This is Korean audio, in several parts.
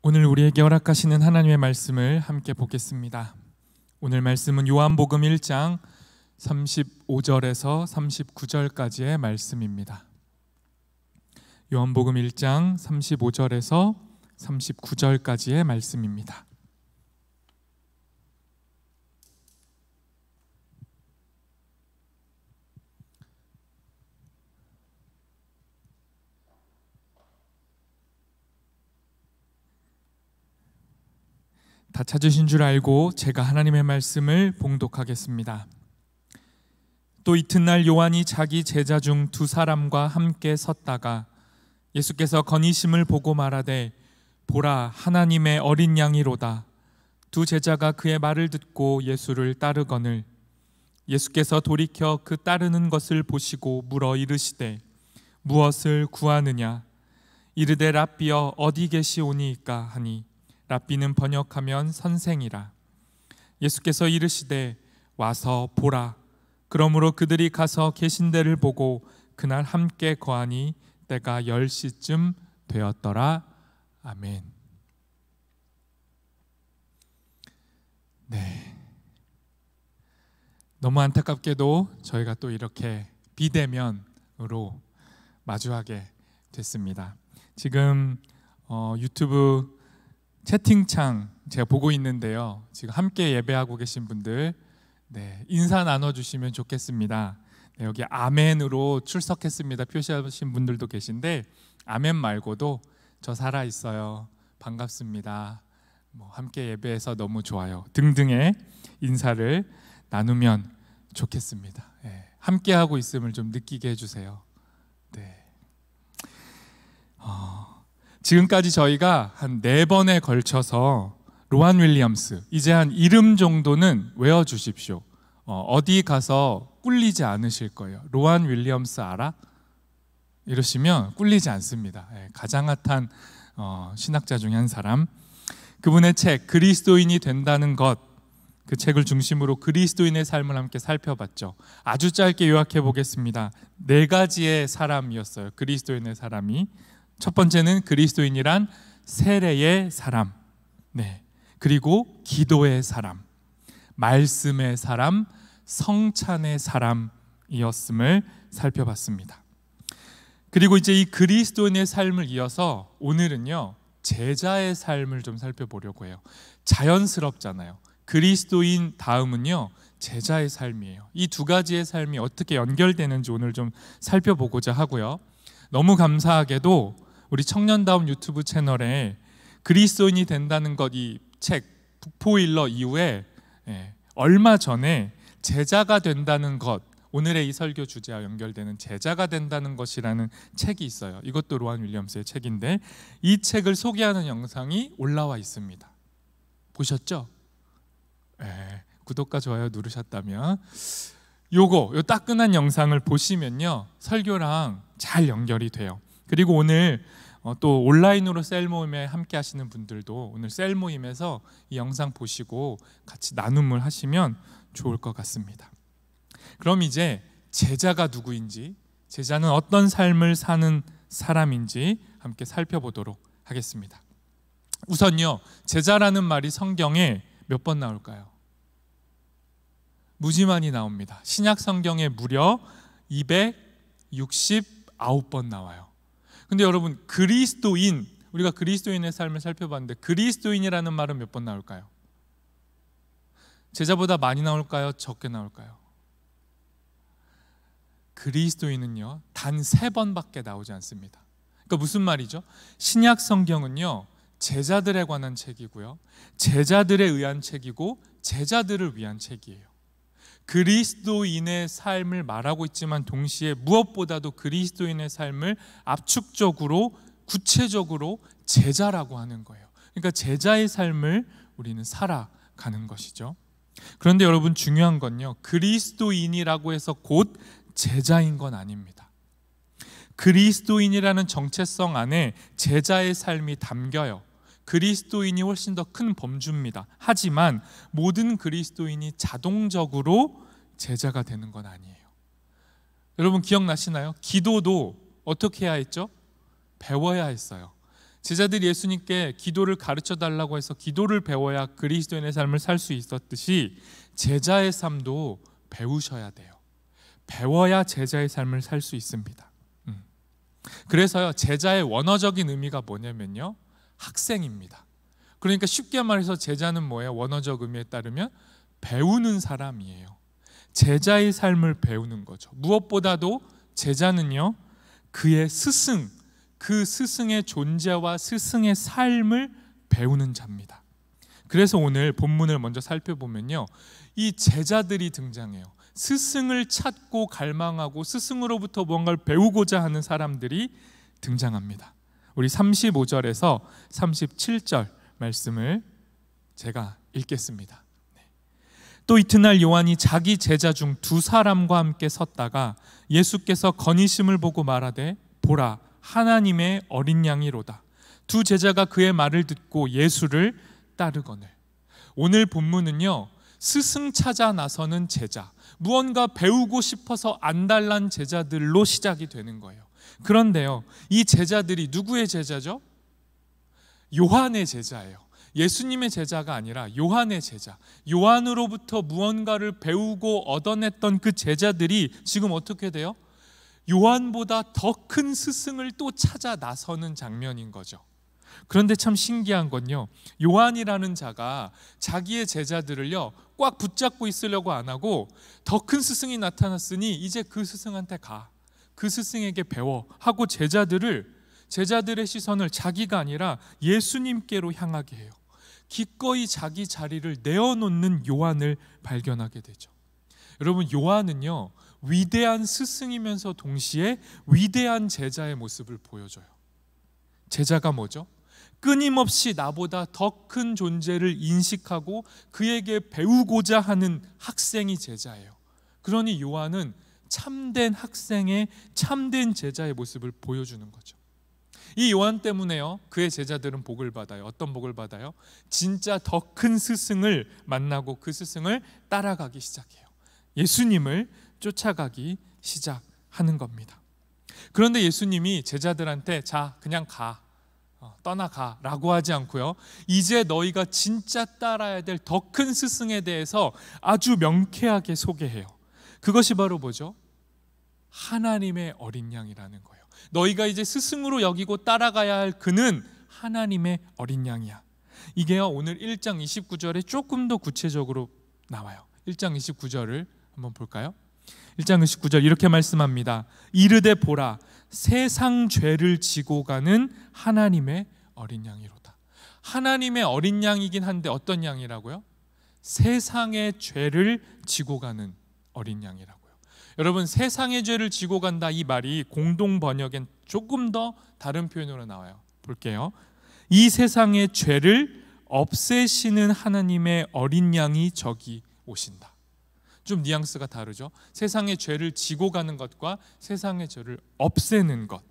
오늘 우리에게 허락하시는 하나님의 말씀을 함께 보겠습니다. 오늘 말씀은 요한복음 1장 35절에서 39절까지의 말씀입니다. 요한복음 1장 35절에서 39절까지의 말씀입니다. 다 찾으신 줄 알고 제가 하나님의 말씀을 봉독하겠습니다. 또 이튿날 요한이 자기 제자 중 두 사람과 함께 섰다가 예수께서 건의심을 보고 말하되 보라, 하나님의 어린 양이로다. 두 제자가 그의 말을 듣고 예수를 따르거늘 예수께서 돌이켜 그 따르는 것을 보시고 물어 이르시되 무엇을 구하느냐? 이르되 랍비여 어디 계시오니이까 하니 랍비는 번역하면 선생이라. 예수께서 이르시되 와서 보라. 그러므로 그들이 가서 계신 데를 보고 그날 함께 거하니 때가 10시쯤 되었더라. 아멘. 네. 너무 안타깝게도 저희가 또 이렇게 비대면으로 마주하게 됐습니다. 지금 유튜브 채팅창 제가 보고 있는데요. 지금 함께 예배하고 계신 분들 인사 나눠주시면 좋겠습니다. 여기 아멘으로 출석했습니다 표시하신 분들도 계신데 아멘 말고도 저 살아있어요, 반갑습니다, 함께 예배해서 너무 좋아요 등등의 인사를 나누면 좋겠습니다. 함께하고 있음을 좀 느끼게 해주세요. 지금까지 저희가 한 4번에 걸쳐서 로한 윌리엄스, 이제 한 이름 정도는 외워주십시오. 어디 가서 꿀리지 않으실 거예요. 로한 윌리엄스 알아? 이러시면 꿀리지 않습니다. 가장 핫한 신학자 중에 한 사람, 그분의 책 그리스도인이 된다는 것, 그 책을 중심으로 그리스도인의 삶을 함께 살펴봤죠. 아주 짧게 요약해 보겠습니다. 4가지의 사람이었어요. 그리스도인의 사람이. 첫 번째는 그리스도인이란 세례의 사람, 그리고 기도의 사람, 말씀의 사람, 성찬의 사람이었음을 살펴봤습니다. 그리고 이제 이 그리스도인의 삶을 이어서 오늘은요, 제자의 삶을 좀 살펴보려고 해요. 자연스럽잖아요. 그리스도인 다음은요, 제자의 삶이에요. 이 2가지의 삶이 어떻게 연결되는지 오늘 좀 살펴보고자 하고요. 너무 감사하게도 우리 청년다운 유튜브 채널에 그리스도인이 된다는 것, 이 책 북포일러 이후에 얼마 전에 제자가 된다는 것, 오늘의 이 설교 주제와 연결되는 제자가 된다는 것이라는 책이 있어요. 이것도 로한 윌리엄스의 책인데 이 책을 소개하는 영상이 올라와 있습니다. 보셨죠? 구독과 좋아요 누르셨다면 요 따끈한 영상을 보시면요, 설교랑 잘 연결이 돼요. 그리고 오늘 또 온라인으로 셀 모임에 함께 하시는 분들도 오늘 셀 모임에서 이 영상 보시고 같이 나눔을 하시면 좋을 것 같습니다. 그럼 이제 제자가 누구인지, 제자는 어떤 삶을 사는 사람인지 함께 살펴보도록 하겠습니다. 우선요, 제자라는 말이 성경에 몇 번 나올까요? 무지 많이 나옵니다. 신약 성경에 무려 269번 나와요. 근데 여러분, 그리스도인, 우리가 그리스도인의 삶을 살펴봤는데 그리스도인이라는 말은 몇 번 나올까요? 제자보다 많이 나올까요? 적게 나올까요? 그리스도인은요, 단 3번밖에 나오지 않습니다. 그러니까 무슨 말이죠? 신약 성경은요, 제자들에 관한 책이고요, 제자들에 의한 책이고 제자들을 위한 책이에요. 그리스도인의 삶을 말하고 있지만 동시에 무엇보다도 그리스도인의 삶을 압축적으로, 구체적으로 제자라고 하는 거예요. 그러니까 제자의 삶을 우리는 살아가는 것이죠. 그런데 여러분, 중요한 건요, 그리스도인이라고 해서 곧 제자인 건 아닙니다. 그리스도인이라는 정체성 안에 제자의 삶이 담겨요. 그리스도인이 훨씬 더 큰 범주입니다. 하지만 모든 그리스도인이 자동적으로 제자가 되는 건 아니에요. 여러분 기억나시나요? 기도도 어떻게 해야 했죠? 배워야 했어요. 제자들이 예수님께 기도를 가르쳐 달라고 해서 기도를 배워야 그리스도인의 삶을 살 수 있었듯이 제자의 삶도 배우셔야 돼요. 배워야 제자의 삶을 살 수 있습니다. 그래서요, 제자의 원어적인 의미가 뭐냐면요, 학생입니다. 그러니까 쉽게 말해서 제자는 뭐예요? 원어적 의미에 따르면 배우는 사람이에요. 제자의 삶을 배우는 거죠. 무엇보다도 제자는요, 그의 스승, 그 스승의 존재와 스승의 삶을 배우는 자입니다. 그래서 오늘 본문을 먼저 살펴보면요, 이 제자들이 등장해요. 스승을 찾고 갈망하고 스승으로부터 무언가를 배우고자 하는 사람들이 등장합니다. 우리 35절에서 37절 말씀을 제가 읽겠습니다. 또 이튿날 요한이 자기 제자 중 두 사람과 함께 섰다가 예수께서 건의심을 보고 말하되 보라, 하나님의 어린 양이로다. 두 제자가 그의 말을 듣고 예수를 따르거늘. 오늘 본문은요, 스승 찾아 나서는 제자, 무언가 배우고 싶어서 안달난 제자들로 시작이 되는 거예요. 그런데요, 이 제자들이 누구의 제자죠? 요한의 제자예요. 예수님의 제자가 아니라 요한의 제자, 요한으로부터 무언가를 배우고 얻어냈던 그 제자들이 지금 어떻게 돼요? 요한보다 더 큰 스승을 또 찾아 나서는 장면인 거죠. 그런데 참 신기한 건요, 요한이라는 자가 자기의 제자들을요 꽉 붙잡고 있으려고 안 하고 더 큰 스승이 나타났으니 이제 그 스승한테 가, 그 스승에게 배워 하고 제자들의 시선을 자기가 아니라 예수님께로 향하게 해요. 기꺼이 자기 자리를 내어놓는 요한을 발견하게 되죠. 여러분, 요한은요 위대한 스승이면서 동시에 위대한 제자의 모습을 보여줘요. 제자가 뭐죠? 끊임없이 나보다 더 큰 존재를 인식하고 그에게 배우고자 하는 학생이 제자예요. 그러니 요한은 참된 학생의 참된 제자의 모습을 보여주는 거죠. 이 요한 때문에요, 그의 제자들은 복을 받아요. 어떤 복을 받아요? 진짜 더 큰 스승을 만나고 그 스승을 따라가기 시작해요. 예수님을 쫓아가기 시작하는 겁니다. 그런데 예수님이 제자들한테 자, 그냥 가, 떠나가 라고 하지 않고요, 이제 너희가 진짜 따라야 될 더 큰 스승에 대해서 아주 명쾌하게 소개해요. 그것이 바로 뭐죠? 하나님의 어린 양이라는 거예요. 너희가 이제 스승으로 여기고 따라가야 할 그는 하나님의 어린 양이야. 이게요, 오늘 1장 29절에 조금 더 구체적으로 나와요. 1장 29절을 한번 볼까요? 1장 29절 이렇게 말씀합니다. 이르되 보라, 세상 죄를 지고 가는 하나님의 어린 양이로다. 하나님의 어린 양이긴 한데 어떤 양이라고요? 세상의 죄를 지고 가는 어린 양이라고요. 여러분, 세상의 죄를 지고 간다, 이 말이 공동 번역엔 조금 더 다른 표현으로 나와요. 볼게요. 이 세상의 죄를 없애시는 하나님의 어린 양이 저기 오신다. 좀 뉘앙스가 다르죠. 세상의 죄를 지고 가는 것과 세상의 죄를 없애는 것.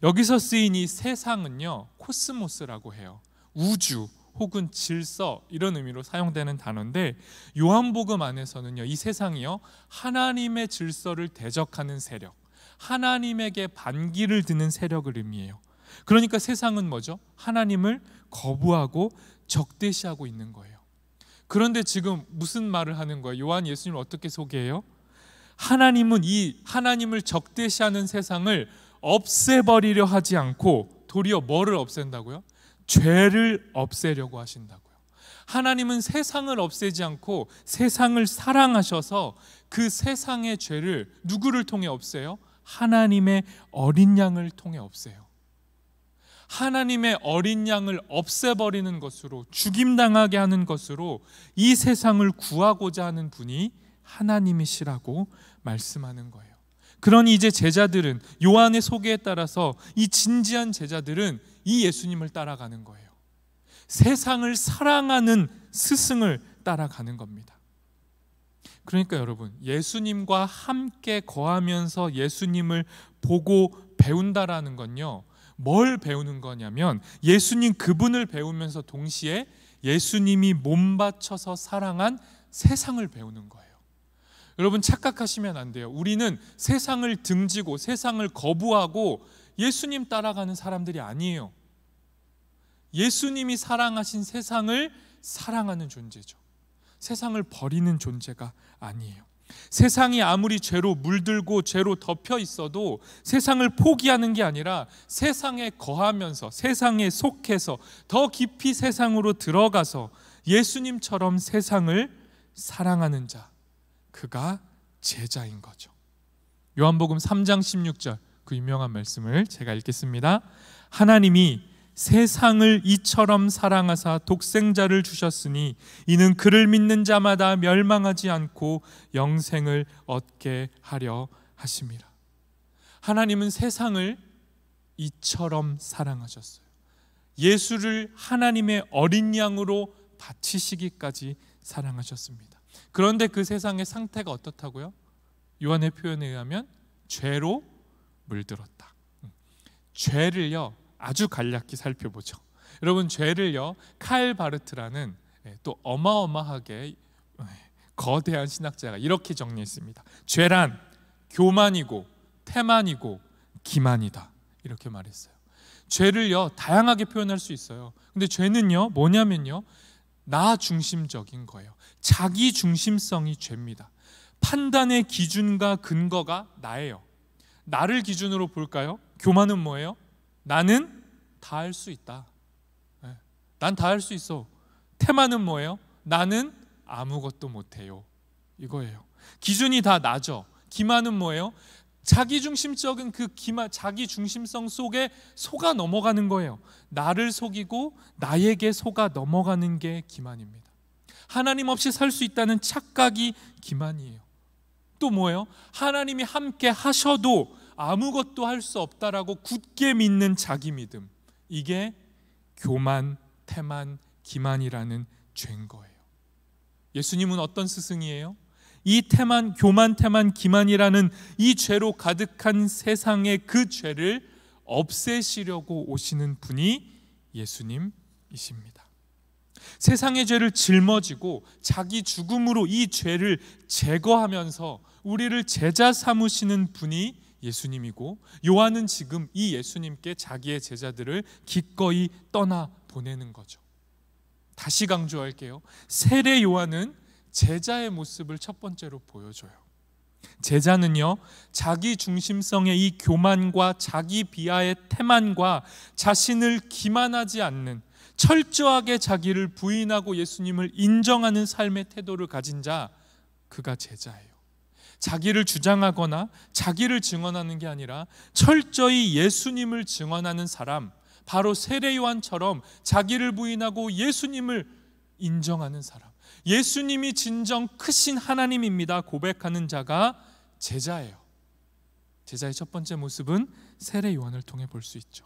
여기서 쓰인 이 세상은요, 코스모스라고 해요. 우주 혹은 질서, 이런 의미로 사용되는 단어인데, 요한복음 안에서는요, 이 세상이요 하나님의 질서를 대적하는 세력, 하나님에게 반기를 드는 세력을 의미해요. 그러니까 세상은 뭐죠? 하나님을 거부하고 적대시하고 있는 거예요. 그런데 지금 무슨 말을 하는 거예요? 요한 예수님을 어떻게 소개해요? 하나님은 이 하나님을 적대시하는 세상을 없애버리려 하지 않고 도리어 뭐를 없앤다고요? 죄를 없애려고 하신다고요. 하나님은 세상을 없애지 않고 세상을 사랑하셔서 그 세상의 죄를 누구를 통해 없애요? 하나님의 어린 양을 통해 없애요. 하나님의 어린 양을 없애버리는 것으로, 죽임당하게 하는 것으로 이 세상을 구하고자 하는 분이 하나님이시라고 말씀하는 거예요. 그러니 이제 제자들은, 요한의 소개에 따라서 이 진지한 제자들은 이 예수님을 따라가는 거예요. 세상을 사랑하는 스승을 따라가는 겁니다. 그러니까 여러분, 예수님과 함께 거하면서 예수님을 보고 배운다라는 건요, 뭘 배우는 거냐면 예수님 그분을 배우면서 동시에 예수님이 몸 바쳐서 사랑한 세상을 배우는 거예요. 여러분, 착각하시면 안 돼요. 우리는 세상을 등지고 세상을 거부하고 예수님 따라가는 사람들이 아니에요. 예수님이 사랑하신 세상을 사랑하는 존재죠. 세상을 버리는 존재가 아니에요. 세상이 아무리 죄로 물들고 죄로 덮여 있어도 세상을 포기하는 게 아니라 세상에 거하면서 세상에 속해서 더 깊이 세상으로 들어가서 예수님처럼 세상을 사랑하는 자, 그가 제자인 거죠. 요한복음 3장 16절, 그 유명한 말씀을 제가 읽겠습니다. 하나님이 세상을 이처럼 사랑하사 독생자를 주셨으니 이는 그를 믿는 자마다 멸망하지 않고 영생을 얻게 하려 하심이라. 하나님은 세상을 이처럼 사랑하셨어요. 예수를 하나님의 어린 양으로 바치시기까지 사랑하셨습니다. 그런데 그 세상의 상태가 어떻다고요? 요한의 표현에 의하면 죄로 물들었다. 죄를요 아주 간략히 살펴보죠. 여러분, 죄를요 칼 바르트라는 또 어마어마하게 거대한 신학자가 이렇게 정리했습니다. 죄란 교만이고 태만이고 기만이다, 이렇게 말했어요. 죄를요 다양하게 표현할 수 있어요. 근데 죄는요 뭐냐면요 나 중심적인 거예요. 자기 중심성이 죄입니다. 판단의 기준과 근거가 나예요. 나를 기준으로 볼까요? 교만은 뭐예요? 나는 다 할 수 있다. 난 다 할 수 있어. 태만은 뭐예요? 나는 아무것도 못해요. 이거예요. 기준이 다 나죠. 기만은 뭐예요? 자기중심적인 그 기만, 자기중심성 속에 속아 넘어가는 거예요. 나를 속이고 나에게 속아 넘어가는 게 기만입니다. 하나님 없이 살 수 있다는 착각이 기만이에요. 또 뭐예요? 하나님이 함께 하셔도 아무것도 할 수 없다라고 굳게 믿는 자기 믿음, 이게 교만, 태만, 기만이라는 죄인 거예요. 예수님은 어떤 스승이에요? 이 태만, 교만, 태만, 기만이라는 이 죄로 가득한 세상의 그 죄를 없애시려고 오시는 분이 예수님이십니다. 세상의 죄를 짊어지고 자기 죽음으로 이 죄를 제거하면서 우리를 제자 삼으시는 분이 예수님이고, 요한은 지금 이 예수님께 자기의 제자들을 기꺼이 떠나 보내는 거죠. 다시 강조할게요. 세례 요한은 제자의 모습을 첫 번째로 보여줘요. 제자는요 자기 중심성의 이 교만과 자기 비하의 태만과 자신을 기만하지 않는, 철저하게 자기를 부인하고 예수님을 인정하는 삶의 태도를 가진 자, 그가 제자예요. 자기를 주장하거나 자기를 증언하는 게 아니라 철저히 예수님을 증언하는 사람, 바로 세례 요한처럼 자기를 부인하고 예수님을 인정하는 사람, 예수님이 진정 크신 하나님입니다 고백하는 자가 제자예요. 제자의 첫 번째 모습은 세례 요한을 통해 볼 수 있죠.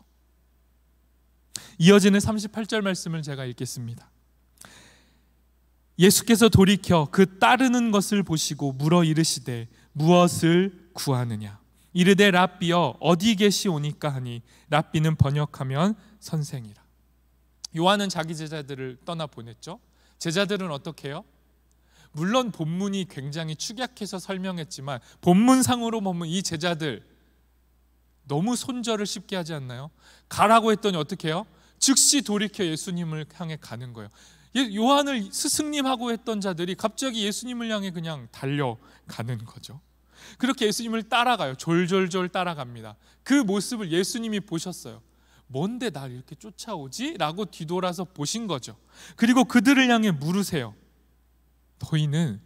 이어지는 38절 말씀을 제가 읽겠습니다. 예수께서 돌이켜 그 따르는 것을 보시고 물어 이르시되 무엇을 구하느냐? 이르되 랍비여 어디 계시오니까 하니, 랍비는 번역하면 선생이라. 요한은 자기 제자들을 떠나 보냈죠. 제자들은 어떻게 해요? 물론 본문이 굉장히 축약해서 설명했지만 본문상으로 보면 이 제자들 너무 손절을 쉽게 하지 않나요? 가라고 했더니 어떻게 해요? 즉시 돌이켜 예수님을 향해 가는 거예요. 요한을 스승님하고 했던 자들이 갑자기 예수님을 향해 그냥 달려가는 거죠. 그렇게 예수님을 따라가요. 졸졸졸 따라갑니다. 그 모습을 예수님이 보셨어요. 뭔데 날 이렇게 쫓아오지? 라고 뒤돌아서 보신 거죠. 그리고 그들을 향해 물으세요. 너희는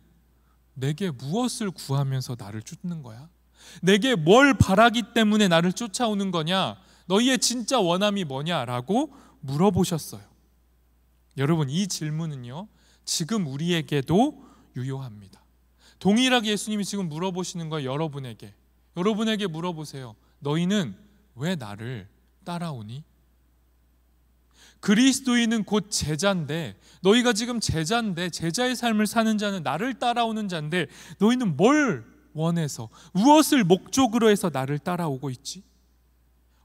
내게 무엇을 구하면서 나를 쫓는 거야? 내게 뭘 바라기 때문에 나를 쫓아오는 거냐? 너희의 진짜 원함이 뭐냐라고 물어보셨어요. 여러분, 이 질문은요 지금 우리에게도 유효합니다. 동일하게 예수님이 지금 물어보시는 거예요. 여러분에게 물어보세요. 너희는 왜 나를 따라오니? 그리스도인은 곧 제자인데, 너희가 지금 제자인데, 제자의 삶을 사는 자는 나를 따라오는 자인데, 너희는 뭘 원해서, 무엇을 목적으로 해서 나를 따라오고 있지?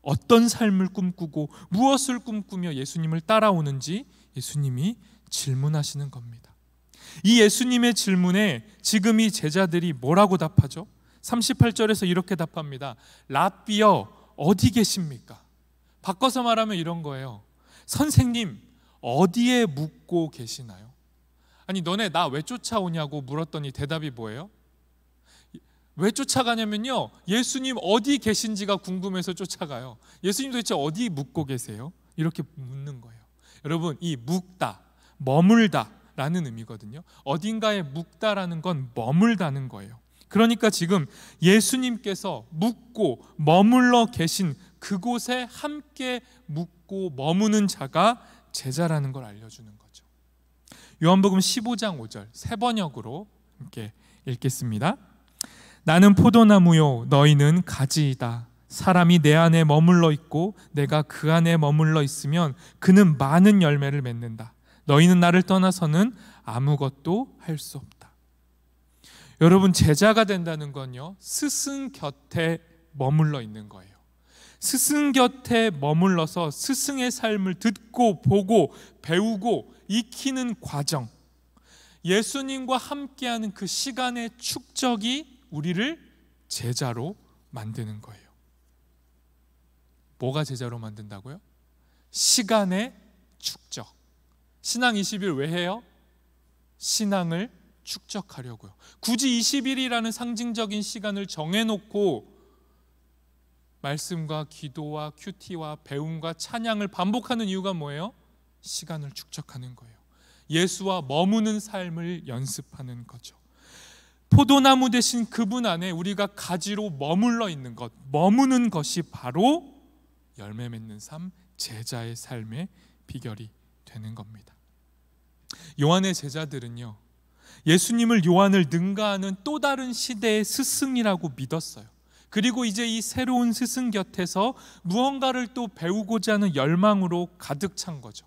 어떤 삶을 꿈꾸고 무엇을 꿈꾸며 예수님을 따라오는지 예수님이 질문하시는 겁니다. 이 예수님의 질문에 지금 이 제자들이 뭐라고 답하죠? 38절에서 이렇게 답합니다. 랍비여 어디 계십니까? 바꿔서 말하면 이런 거예요. 선생님, 어디에 묵고 계시나요? 아니, 너네 나 왜 쫓아오냐고 물었더니 대답이 뭐예요? 왜 쫓아가냐면요, 예수님 어디 계신지가 궁금해서 쫓아가요. 예수님 도대체 어디 묵고 계세요? 이렇게 묻는 거예요. 여러분, 이 묵다, 머물다 라는 의미거든요. 어딘가에 묵다라는 건 머물다는 거예요. 그러니까 지금 예수님께서 묵고 머물러 계신 그곳에 함께 묵고 머무는 자가 제자라는 걸 알려주는 거죠. 요한복음 15장 5절 새 번역으로 함께 읽겠습니다. 나는 포도나무요 너희는 가지이다. 사람이 내 안에 머물러 있고 내가 그 안에 머물러 있으면 그는 많은 열매를 맺는다. 너희는 나를 떠나서는 아무것도 할 수 없다. 여러분, 제자가 된다는 건요, 스승 곁에 머물러 있는 거예요. 스승 곁에 머물러서 스승의 삶을 듣고 보고 배우고 익히는 과정, 예수님과 함께하는 그 시간의 축적이 우리를 제자로 만드는 거예요. 뭐가 제자로 만든다고요? 시간의 축적. 신앙 20일 왜 해요? 신앙을 축적하려고요. 굳이 20일이라는 상징적인 시간을 정해놓고 말씀과 기도와 큐티와 배움과 찬양을 반복하는 이유가 뭐예요? 시간을 축적하는 거예요. 예수와 머무는 삶을 연습하는 거죠. 포도나무 대신 그분 안에 우리가 가지로 머물러 있는 것, 머무는 것이 바로 열매 맺는 삶, 제자의 삶의 비결이 되는 겁니다. 요한의 제자들은요, 예수님을 요한을 능가하는 또 다른 시대의 스승이라고 믿었어요. 그리고 이제 이 새로운 스승 곁에서 무언가를 또 배우고자 하는 열망으로 가득 찬 거죠.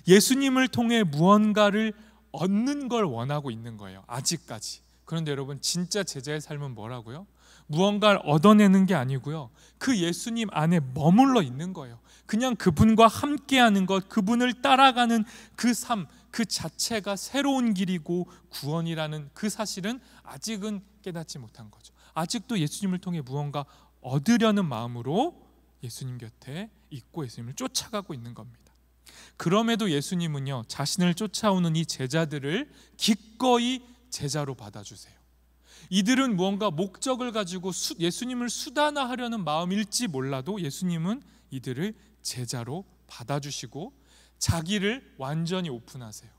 예수님을 통해 무언가를 얻는 걸 원하고 있는 거예요, 아직까지. 그런데 여러분, 진짜 제자의 삶은 뭐라고요? 무언가를 얻어내는 게 아니고요, 그 예수님 안에 머물러 있는 거예요. 그냥 그분과 함께하는 것, 그분을 따라가는 그 삶, 그 자체가 새로운 길이고 구원이라는 그 사실은 아직은 깨닫지 못한 거죠. 아직도 예수님을 통해 무언가 얻으려는 마음으로 예수님 곁에 있고 예수님을 쫓아가고 있는 겁니다. 그럼에도 예수님은요, 자신을 쫓아오는 이 제자들을 기꺼이 제자로 받아주세요. 이들은 무언가 목적을 가지고 예수님을 수단화하려는 마음일지 몰라도 예수님은 이들을 제자로 받아주시고 자기를 완전히 오픈하세요.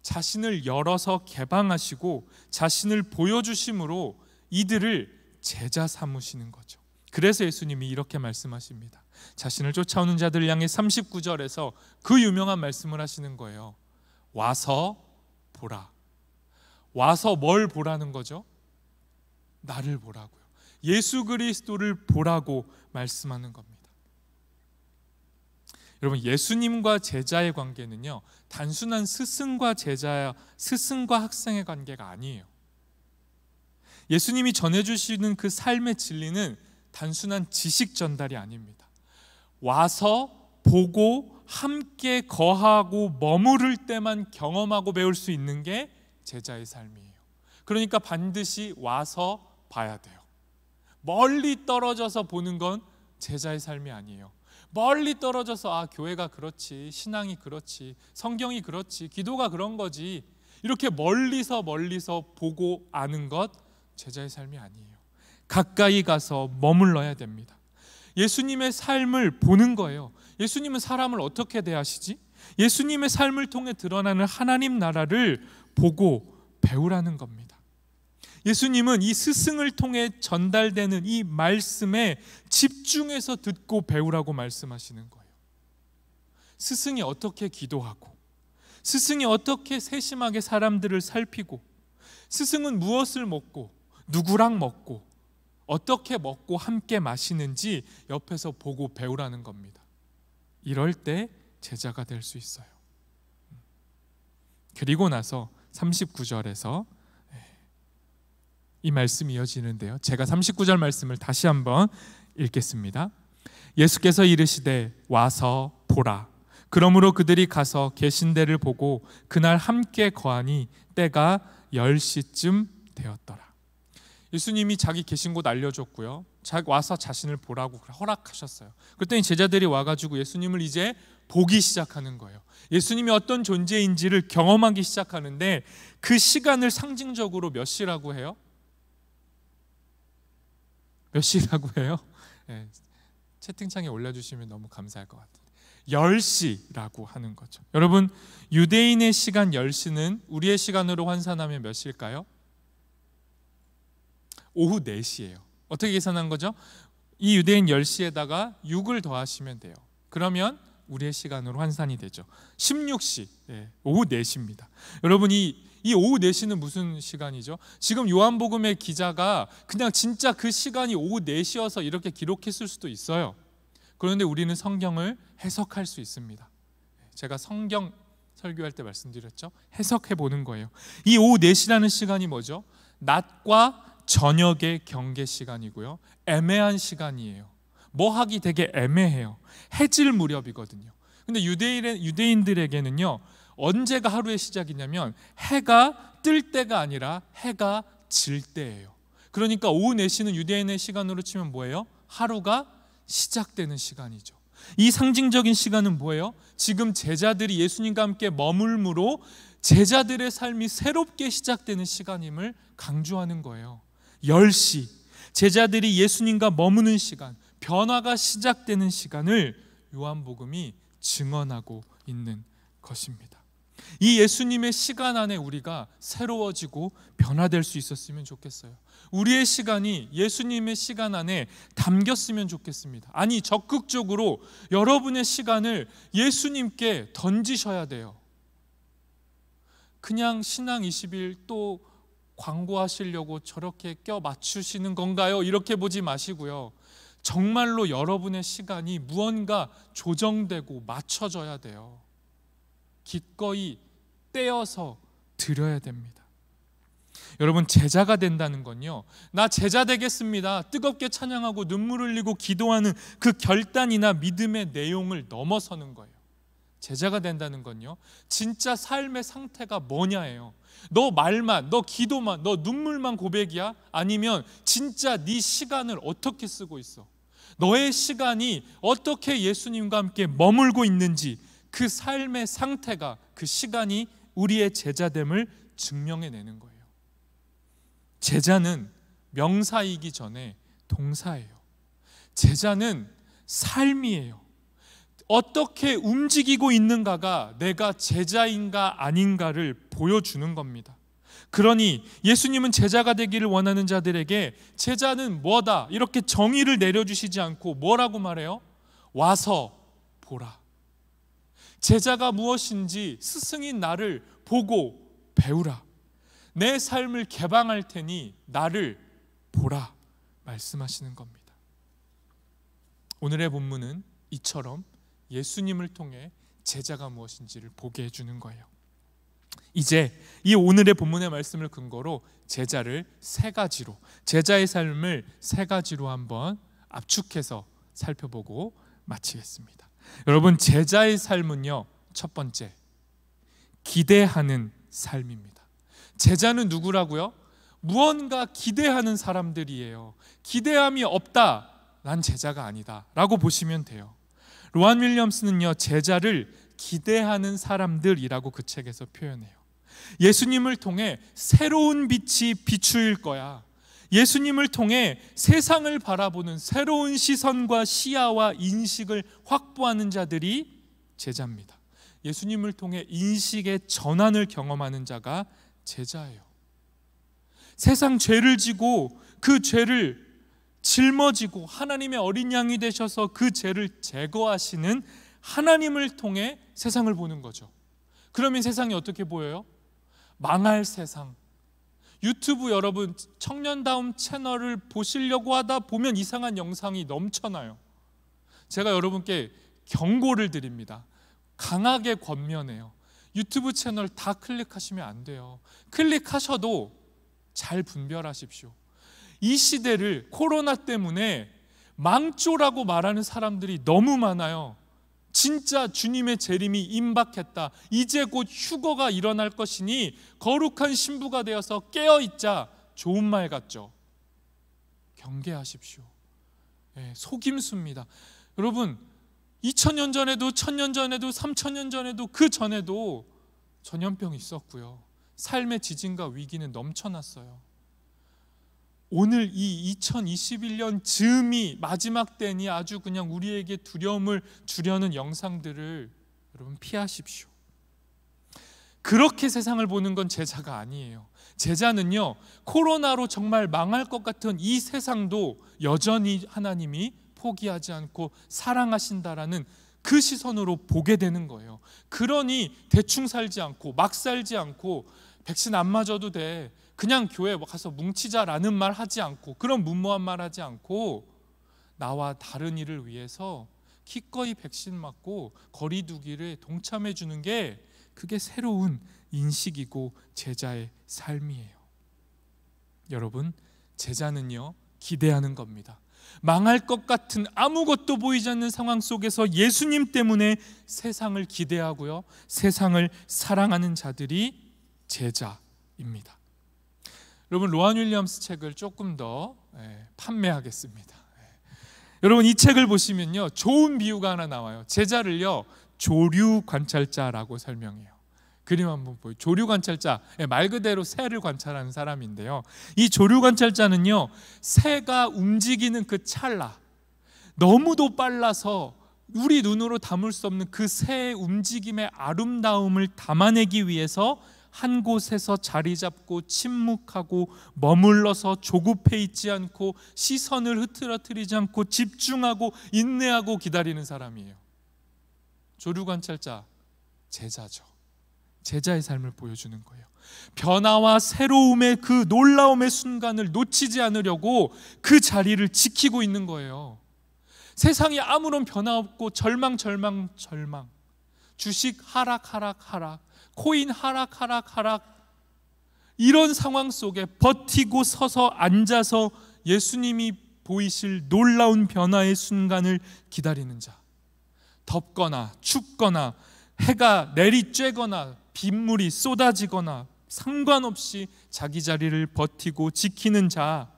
자신을 열어서 개방하시고 자신을 보여주심으로 이들을 제자 삼으시는 거죠. 그래서 예수님이 이렇게 말씀하십니다. 자신을 쫓아오는 자들을 향해 39절에서 그 유명한 말씀을 하시는 거예요. 와서 보라. 와서 뭘 보라는 거죠? 나를 보라고요. 예수 그리스도를 보라고 말씀하는 겁니다. 여러분, 예수님과 제자의 관계는요, 단순한 스승과 제자, 스승과 학생의 관계가 아니에요. 예수님이 전해주시는 그 삶의 진리는 단순한 지식 전달이 아닙니다. 와서 보고 함께 거하고 머무를 때만 경험하고 배울 수 있는 게 제자의 삶이에요. 그러니까 반드시 와서 봐야 돼요. 멀리 떨어져서 보는 건 제자의 삶이 아니에요. 멀리 떨어져서 교회가 그렇지, 신앙이 그렇지, 성경이 그렇지, 기도가 그런 거지, 이렇게 멀리서 보고 아는 것 제자의 삶이 아니에요. 가까이 가서 머물러야 됩니다. 예수님의 삶을 보는 거예요. 예수님은 사람을 어떻게 대하시지? 예수님의 삶을 통해 드러나는 하나님 나라를 보고 배우라는 겁니다. 예수님은 이 스승을 통해 전달되는 이 말씀에 집중해서 듣고 배우라고 말씀하시는 거예요. 스승이 어떻게 기도하고, 스승이 어떻게 세심하게 사람들을 살피고, 스승은 무엇을 먹고 누구랑 먹고 어떻게 먹고 함께 마시는지 옆에서 보고 배우라는 겁니다. 이럴 때 제자가 될 수 있어요. 그리고 나서 39절에서 이 말씀이 이어지는데요, 제가 39절 말씀을 다시 한번 읽겠습니다. 예수께서 이르시되 와서 보라. 그러므로 그들이 가서 계신 데를 보고 그날 함께 거하니 때가 10시쯤 되었더라. 예수님이 자기 계신 곳 알려줬고요. 와서 자신을 보라고 허락하셨어요. 그랬더니 제자들이 와가지고 예수님을 이제 보기 시작하는 거예요. 예수님이 어떤 존재인지를 경험하기 시작하는데 그 시간을 상징적으로 몇 시라고 해요? 몇 시라고 해요? 네, 채팅창에 올려주시면 너무 감사할 것 같은데 10시라고 하는 거죠. 여러분, 유대인의 시간 10시는 우리의 시간으로 환산하면 몇 시일까요? 오후 4시예요. 어떻게 계산한 거죠? 이 유대인 10시에다가 6을 더하시면 돼요. 그러면 우리의 시간으로 환산이 되죠. 16시, 오후 4시입니다. 여러분, 이 오후 4시는 무슨 시간이죠? 지금 요한복음의 기자가 그냥 진짜 그 시간이 오후 4시여서 이렇게 기록했을 수도 있어요. 그런데 우리는 성경을 해석할 수 있습니다. 제가 성경 설교할 때 말씀드렸죠. 해석해 보는 거예요. 이 오후 4시라는 시간이 뭐죠? 낮과 저녁의 경계 시간이고요. 애매한 시간이에요. 뭐 하기 되게 애매해요. 해질 무렵이거든요. 근데 유대인들에게는요, 언제가 하루의 시작이냐면 해가 뜰 때가 아니라 해가 질 때예요. 그러니까 오후 4시는 유대인의 시간으로 치면 뭐예요? 하루가 시작되는 시간이죠. 이 상징적인 시간은 뭐예요? 지금 제자들이 예수님과 함께 머물므로 제자들의 삶이 새롭게 시작되는 시간임을 강조하는 거예요. 10시, 제자들이 예수님과 머무는 시간, 변화가 시작되는 시간을 요한복음이 증언하고 있는 것입니다. 이 예수님의 시간 안에 우리가 새로워지고 변화될 수 있었으면 좋겠어요. 우리의 시간이 예수님의 시간 안에 담겼으면 좋겠습니다. 아니, 적극적으로 여러분의 시간을 예수님께 던지셔야 돼요. 그냥 신앙 20일 또 광고하시려고 저렇게 껴 맞추시는 건가요? 이렇게 보지 마시고요. 정말로 여러분의 시간이 무언가 조정되고 맞춰져야 돼요. 기꺼이 떼어서 드려야 됩니다. 여러분, 제자가 된다는 건요, 나 제자 되겠습니다, 뜨겁게 찬양하고 눈물 흘리고 기도하는 그 결단이나 믿음의 내용을 넘어서는 거예요. 제자가 된다는 건요, 진짜 삶의 상태가 뭐냐예요. 너 말만, 너 기도만, 너 눈물만 고백이야? 아니면 진짜 네 시간을 어떻게 쓰고 있어? 너의 시간이 어떻게 예수님과 함께 머물고 있는지, 그 삶의 상태가, 그 시간이 우리의 제자됨을 증명해내는 거예요. 제자는 명사이기 전에 동사예요. 제자는 삶이에요. 어떻게 움직이고 있는가가 내가 제자인가 아닌가를 보여주는 겁니다. 그러니 예수님은 제자가 되기를 원하는 자들에게 제자는 뭐다 이렇게 정의를 내려주시지 않고 뭐라고 말해요? 와서 보라. 제자가 무엇인지 스승인 나를 보고 배우라. 내 삶을 개방할 테니 나를 보라 말씀하시는 겁니다. 오늘의 본문은 이처럼 예수님을 통해 제자가 무엇인지를 보게 해주는 거예요. 이제 이 오늘의 본문의 말씀을 근거로 제자를 세 가지로, 제자의 삶을 세 가지로 한번 압축해서 살펴보고 마치겠습니다. 여러분, 제자의 삶은요, 첫 번째, 기대하는 삶입니다. 제자는 누구라고요? 무언가 기대하는 사람들이에요. 기대함이 없다, 난 제자가 아니다 라고 보시면 돼요. 로안 윌리엄스는요, 제자를 기대하는 사람들이라고 그 책에서 표현해요. 예수님을 통해 새로운 빛이 비추일 거야. 예수님을 통해 세상을 바라보는 새로운 시선과 시야와 인식을 확보하는 자들이 제자입니다. 예수님을 통해 인식의 전환을 경험하는 자가 제자예요. 세상 죄를 지고 그 죄를 짊어지고 하나님의 어린 양이 되셔서 그 죄를 제거하시는 하나님을 통해 세상을 보는 거죠. 그러면 세상이 어떻게 보여요? 망할 세상. 유튜브 여러분 청년다움 채널을 보시려고 하다 보면 이상한 영상이 넘쳐나요. 제가 여러분께 경고를 드립니다. 강하게 권면해요. 유튜브 채널 다 클릭하시면 안 돼요. 클릭하셔도 잘 분별하십시오. 이 시대를 코로나 때문에 망조라고 말하는 사람들이 너무 많아요. 진짜 주님의 재림이 임박했다, 이제 곧 휴거가 일어날 것이니 거룩한 신부가 되어서 깨어있자, 좋은 말 같죠. 경계하십시오. 속임수입니다. 여러분 2000년 전에도 1000년 전에도 3000년 전에도 그 전에도 전염병이 있었고요. 삶의 지진과 위기는 넘쳐났어요. 오늘 이 2021년 즈음이 마지막 때니 아주 그냥 우리에게 두려움을 주려는 영상들을 여러분 피하십시오. 그렇게 세상을 보는 건 제자가 아니에요. 제자는요, 코로나로 정말 망할 것 같은 이 세상도 여전히 하나님이 포기하지 않고 사랑하신다라는 그 시선으로 보게 되는 거예요. 그러니 대충 살지 않고 막 살지 않고 백신 안 맞아도 돼, 그냥 교회 가서 뭉치자라는 말 하지 않고, 그런 무모한 말 하지 않고 나와 다른 이를 위해서 기꺼이 백신 맞고 거리 두기를 동참해 주는 게 그게 새로운 인식이고 제자의 삶이에요. 여러분, 제자는요 기대하는 겁니다. 망할 것 같은 아무것도 보이지 않는 상황 속에서 예수님 때문에 세상을 기대하고요, 세상을 사랑하는 자들이 제자입니다. 여러분, 로안 윌리엄스 책을 조금 더 판매하겠습니다. 여러분, 이 책을 보시면요 좋은 비유가 하나 나와요. 제자를요 조류 관찰자라고 설명해요. 그림 한번 보여요. 조류 관찰자, 말 그대로 새를 관찰하는 사람인데요, 이 조류 관찰자는요 새가 움직이는 그 찰나, 너무도 빨라서 우리 눈으로 담을 수 없는 그 새의 움직임의 아름다움을 담아내기 위해서 한 곳에서 자리 잡고 침묵하고 머물러서 조급해 있지 않고 시선을 흐트러뜨리지 않고 집중하고 인내하고 기다리는 사람이에요. 조류 관찰자, 제자죠. 제자의 삶을 보여주는 거예요. 변화와 새로움의 그 놀라움의 순간을 놓치지 않으려고 그 자리를 지키고 있는 거예요. 세상이 아무런 변화 없고 절망, 주식 하락, 코인 하락, 이런 상황 속에 버티고 서서 앉아서 예수님이 보이실 놀라운 변화의 순간을 기다리는 자, 덥거나 춥거나 해가 내리쬐거나 빗물이 쏟아지거나 상관없이 자기 자리를 버티고 지키는 자,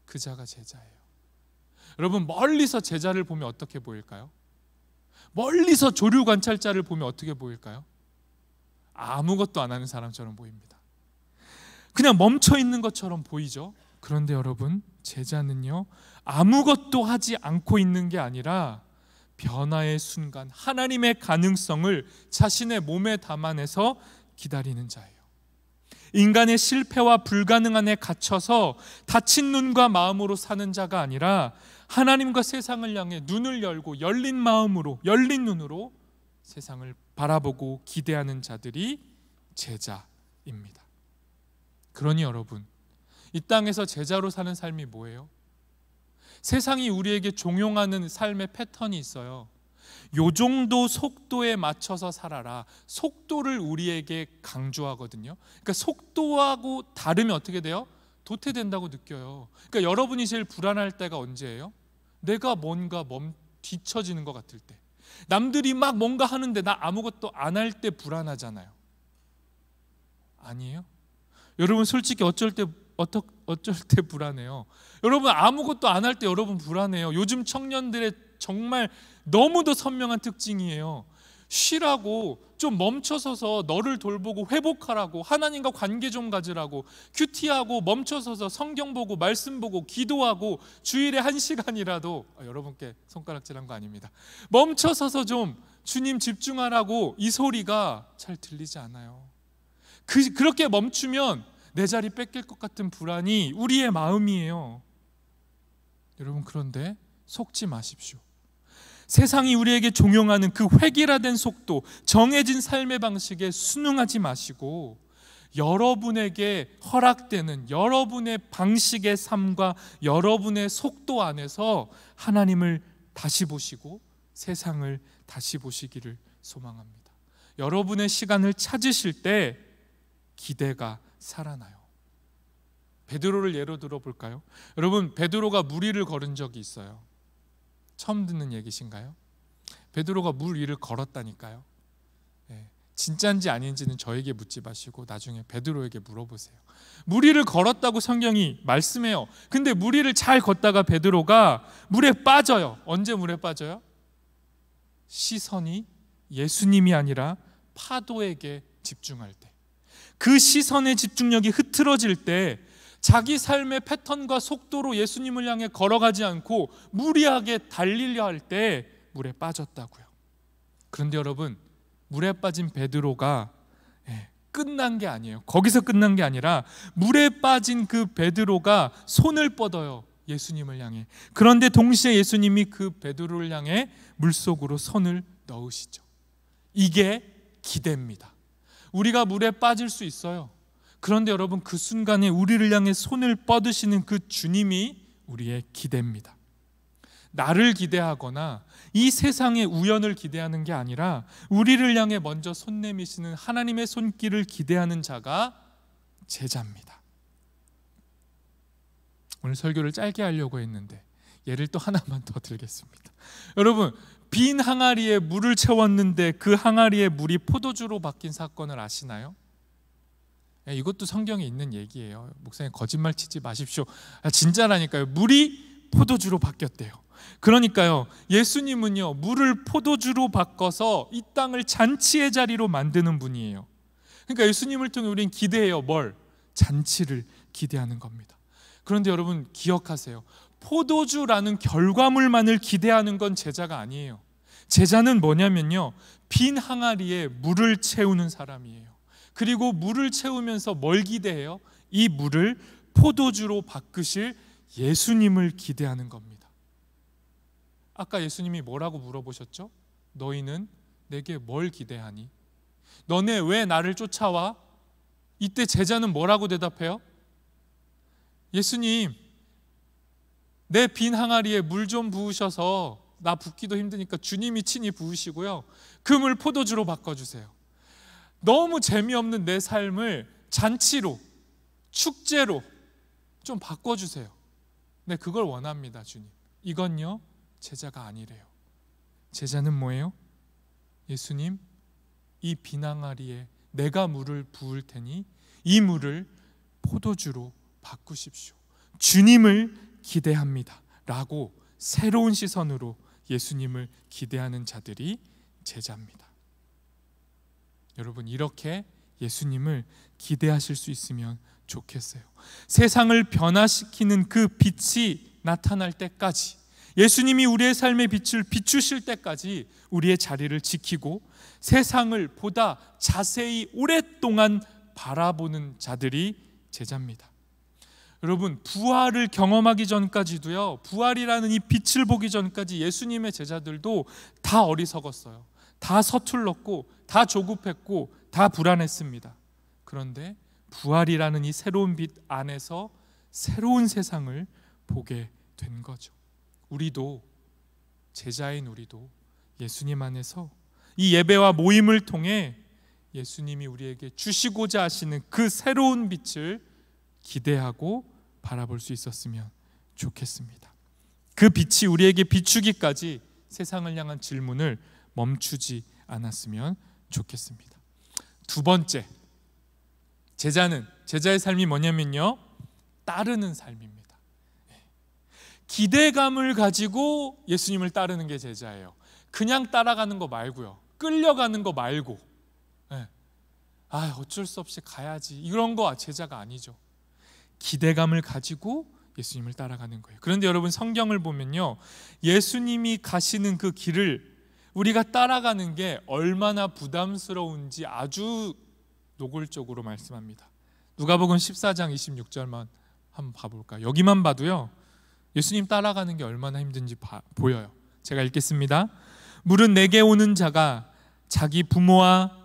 그 자가 제자예요. 여러분, 멀리서 제자를 보면 어떻게 보일까요? 멀리서 조류 관찰자를 보면 어떻게 보일까요? 아무것도 안 하는 사람처럼 보입니다. 그냥 멈춰 있는 것처럼 보이죠. 그런데 여러분, 제자는요 아무것도 하지 않고 있는 게 아니라 변화의 순간, 하나님의 가능성을 자신의 몸에 담아내서 기다리는 자예요. 인간의 실패와 불가능함에 갇혀서 닫힌 눈과 마음으로 사는 자가 아니라 하나님과 세상을 향해 눈을 열고 열린 마음으로, 열린 눈으로 세상을 바라보고 기대하는 자들이 제자입니다. 그러니 여러분, 이 땅에서 제자로 사는 삶이 뭐예요? 세상이 우리에게 종용하는 삶의 패턴이 있어요. 요 정도 속도에 맞춰서 살아라. 속도를 우리에게 강조하거든요. 그러니까 속도하고 다르면 어떻게 돼요? 도태된다고 느껴요. 그러니까 여러분이 제일 불안할 때가 언제예요? 내가 뭔가 뒤처지는 것 같을 때, 남들이 막 뭔가 하는데 나 아무것도 안 할 때 불안하잖아요. 아니에요? 여러분, 솔직히 어쩔 때 불안해요. 여러분, 아무것도 안 할 때 여러분 불안해요. 요즘 청년들의 정말 너무도 선명한 특징이에요. 쉬라고, 좀 멈춰서서 너를 돌보고 회복하라고, 하나님과 관계 좀 가지라고, 큐티하고 멈춰서서 성경 보고 말씀 보고 기도하고 주일에 1시간이라도, 여러분께 손가락질한 거 아닙니다, 멈춰서서 좀 주님 집중하라고, 이 소리가 잘 들리지 않아요. 그렇게 멈추면 내 자리 뺏길 것 같은 불안이 우리의 마음이에요. 여러분, 그런데 속지 마십시오. 세상이 우리에게 종용하는 그 획일화된 속도, 정해진 삶의 방식에 순응하지 마시고 여러분에게 허락되는 여러분의 방식의 삶과 여러분의 속도 안에서 하나님을 다시 보시고 세상을 다시 보시기를 소망합니다. 여러분의 시간을 찾으실 때 기대가 살아나요. 베드로를 예로 들어볼까요? 여러분, 베드로가 물 위를 걸은 적이 있어요. 처음 듣는 얘기신가요? 베드로가 물 위를 걸었다니까요. 진짜인지 아닌지는 저에게 묻지 마시고 나중에 베드로에게 물어보세요. 무리를 걸었다고 성경이 말씀해요. 근데 무리를 잘 걷다가 베드로가 물에 빠져요. 언제 물에 빠져요? 시선이 예수님이 아니라 파도에게 집중할 때, 그 시선의 집중력이 흐트러질 때 자기 삶의 패턴과 속도로 예수님을 향해 걸어가지 않고 무리하게 달리려 할 때 물에 빠졌다고요. 그런데 여러분, 물에 빠진 베드로가 끝난 게 아니에요. 거기서 끝난 게 아니라 물에 빠진 그 베드로가 손을 뻗어요, 예수님을 향해. 그런데 동시에 예수님이 그 베드로를 향해 물속으로 손을 넣으시죠. 이게 기대입니다. 우리가 물에 빠질 수 있어요. 그런데 여러분, 그 순간에 우리를 향해 손을 뻗으시는 그 주님이 우리의 기대입니다. 나를 기대하거나 이 세상의 우연을 기대하는 게 아니라 우리를 향해 먼저 손 내미시는 하나님의 손길을 기대하는 자가 제자입니다. 오늘 설교를 짧게 하려고 했는데 예를 또 하나만 더 들겠습니다. 여러분, 빈 항아리에 물을 채웠는데 그 항아리에 물이 포도주로 바뀐 사건을 아시나요? 이것도 성경에 있는 얘기예요. 목사님 거짓말 치지 마십시오. 진짜라니까요. 물이 포도주로 바뀌었대요. 그러니까요, 예수님은요, 물을 포도주로 바꿔서 이 땅을 잔치의 자리로 만드는 분이에요. 그러니까 예수님을 통해 우리는 기대해요. 뭘? 잔치를 기대하는 겁니다. 그런데 여러분 기억하세요. 포도주라는 결과물만을 기대하는 건 제자가 아니에요. 제자는 뭐냐면요, 빈 항아리에 물을 채우는 사람이에요. 그리고 물을 채우면서 뭘 기대해요? 이 물을 포도주로 바꾸실 예수님을 기대하는 겁니다. 아까 예수님이 뭐라고 물어보셨죠? 너희는 내게 뭘 기대하니? 너네 왜 나를 쫓아와? 이때 제자는 뭐라고 대답해요? 예수님, 내 빈 항아리에 물 좀 부으셔서 나 붓기도 힘드니까 주님이 친히 부으시고요, 그 물 포도주로 바꿔주세요. 너무 재미없는 내 삶을 잔치로, 축제로 좀 바꿔주세요. 네, 그걸 원합니다, 주님. 이건요, 제자가 아니래요. 제자는 뭐예요? 예수님, 이 빈 항아리에 내가 물을 부을 테니 이 물을 포도주로 바꾸십시오. 주님을 기대합니다 라고 새로운 시선으로 예수님을 기대하는 자들이 제자입니다. 여러분, 이렇게 예수님을 기대하실 수 있으면 좋겠어요. 세상을 변화시키는 그 빛이 나타날 때까지, 예수님이 우리의 삶의 빛을 비추실 때까지 우리의 자리를 지키고 세상을 보다 자세히 오랫동안 바라보는 자들이 제자입니다. 여러분, 부활을 경험하기 전까지도요, 부활이라는 이 빛을 보기 전까지 예수님의 제자들도 다 어리석었어요. 다 서툴렀고 다 조급했고 다 불안했습니다. 그런데 부활이라는 이 새로운 빛 안에서 새로운 세상을 보게 된 거죠. 우리도, 제자인 우리도 예수님 안에서 이 예배와 모임을 통해 예수님이 우리에게 주시고자 하시는 그 새로운 빛을 기대하고 바라볼 수 있었으면 좋겠습니다. 그 빛이 우리에게 비추기까지 세상을 향한 질문을 멈추지 않았으면 좋겠습니다. 두 번째, 제자의 삶이 뭐냐면요, 따르는 삶입니다. 기대감을 가지고 예수님을 따르는 게 제자예요. 그냥 따라가는 거 말고요, 끌려가는 거 말고, 어쩔 수 없이 가야지, 이런 거 제자가 아니죠. 기대감을 가지고 예수님을 따라가는 거예요. 그런데 여러분, 성경을 보면요, 예수님이 가시는 그 길을 우리가 따라가는 게 얼마나 부담스러운지 아주 노골적으로 말씀합니다. 누가복음 14장 26절만 한번 봐볼까요? 여기만 봐도요, 예수님 따라가는 게 얼마나 힘든지 보여요. 제가 읽겠습니다. 물은 내게 오는 자가 자기 부모와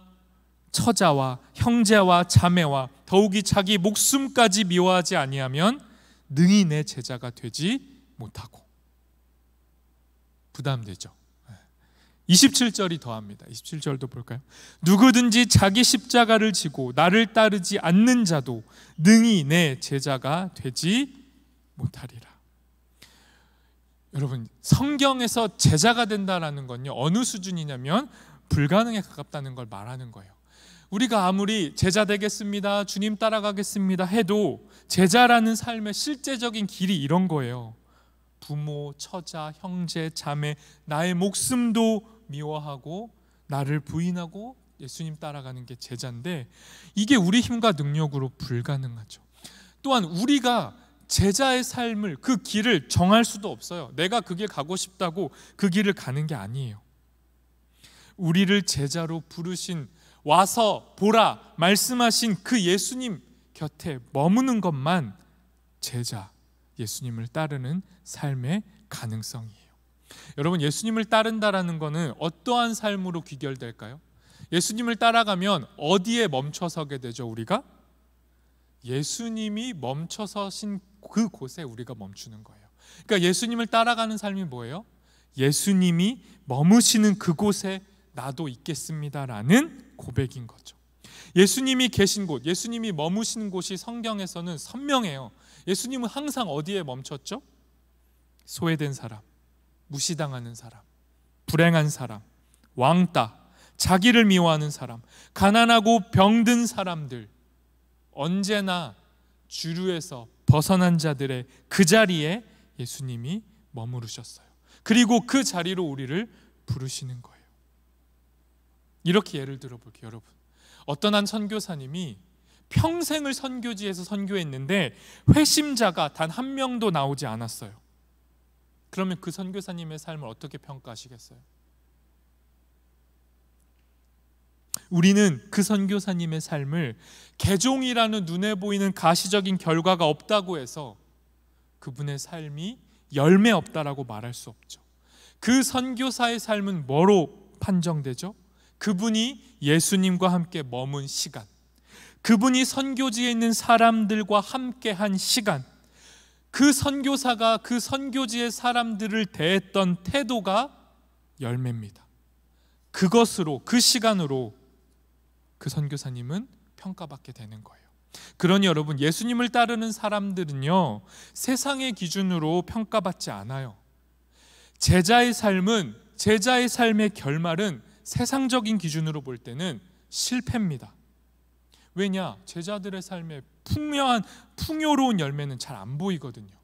처자와 형제와 자매와 더욱이 자기 목숨까지 미워하지 아니하면 능히 내 제자가 되지 못하고. 부담되죠. 27절이 더합니다. 27절도 볼까요? 누구든지 자기 십자가를 지고 나를 따르지 않는 자도 능히 내 제자가 되지 못하리라. 여러분, 성경에서 제자가 된다라는 건요, 어느 수준이냐면 불가능에 가깝다는 걸 말하는 거예요. 우리가 아무리 제자 되겠습니다, 주님 따라가겠습니다 해도 제자라는 삶의 실제적인 길이 이런 거예요. 부모, 처자, 형제, 자매, 나의 목숨도 미워하고 나를 부인하고 예수님 따라가는 게 제자인데, 이게 우리 힘과 능력으로 불가능하죠. 또한 우리가 제자의 삶을, 그 길을 정할 수도 없어요. 내가 그 길 가고 싶다고 그 길을 가는 게 아니에요. 우리를 제자로 부르신, 와서 보라 말씀하신 그 예수님 곁에 머무는 것만 제자, 예수님을 따르는 삶의 가능성이에요. 여러분, 예수님을 따른다라는 것은 어떠한 삶으로 귀결될까요? 예수님을 따라가면 어디에 멈춰서게 되죠? 우리가 예수님이 멈춰서신 그곳에 우리가 멈추는 거예요. 그러니까 예수님을 따라가는 삶이 뭐예요? 예수님이 머무시는 그곳에 나도 있겠습니다라는 고백인 거죠. 예수님이 계신 곳, 예수님이 머무시는 곳이 성경에서는 선명해요. 예수님은 항상 어디에 멈췄죠? 소외된 사람, 무시당하는 사람, 불행한 사람, 왕따, 자기를 미워하는 사람, 가난하고 병든 사람들, 언제나 주류에서 벗어난 자들의 그 자리에 예수님이 머무르셨어요. 그리고 그 자리로 우리를 부르시는 거예요. 이렇게 예를 들어볼게요. 여러분, 어떤 한 선교사님이 평생을 선교지에서 선교했는데 회심자가 단 한 명도 나오지 않았어요. 그러면 그 선교사님의 삶을 어떻게 평가하시겠어요? 우리는 그 선교사님의 삶을 개종이라는 눈에 보이는 가시적인 결과가 없다고 해서 그분의 삶이 열매 없다라고 말할 수 없죠. 그 선교사의 삶은 뭐로 판정되죠? 그분이 예수님과 함께 머문 시간, 그분이 선교지에 있는 사람들과 함께한 시간, 그 선교사가 그 선교지의 사람들을 대했던 태도가 열매입니다. 그것으로, 그 시간으로 그 선교사님은 평가받게 되는 거예요. 그러니 여러분, 예수님을 따르는 사람들은요, 세상의 기준으로 평가받지 않아요. 제자의 삶의 결말은 세상적인 기준으로 볼 때는 실패입니다. 왜냐? 제자들의 삶에 풍요로운 열매는 잘 안 보이거든요.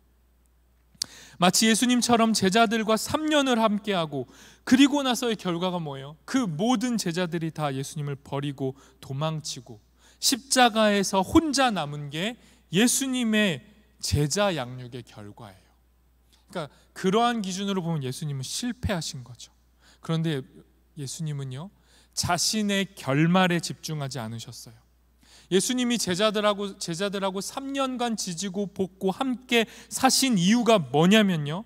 마치 예수님처럼 제자들과 3년을 함께하고 그리고 나서의 결과가 뭐예요? 그 모든 제자들이 다 예수님을 버리고 도망치고 십자가에서 혼자 남은 게 예수님의 제자 양육의 결과예요. 그러니까 그러한 기준으로 보면 예수님은 실패하신 거죠. 그런데 예수님은요, 자신의 결말에 집중하지 않으셨어요. 예수님이 제자들하고 3년간 지지고 볶고 함께 사신 이유가 뭐냐면요,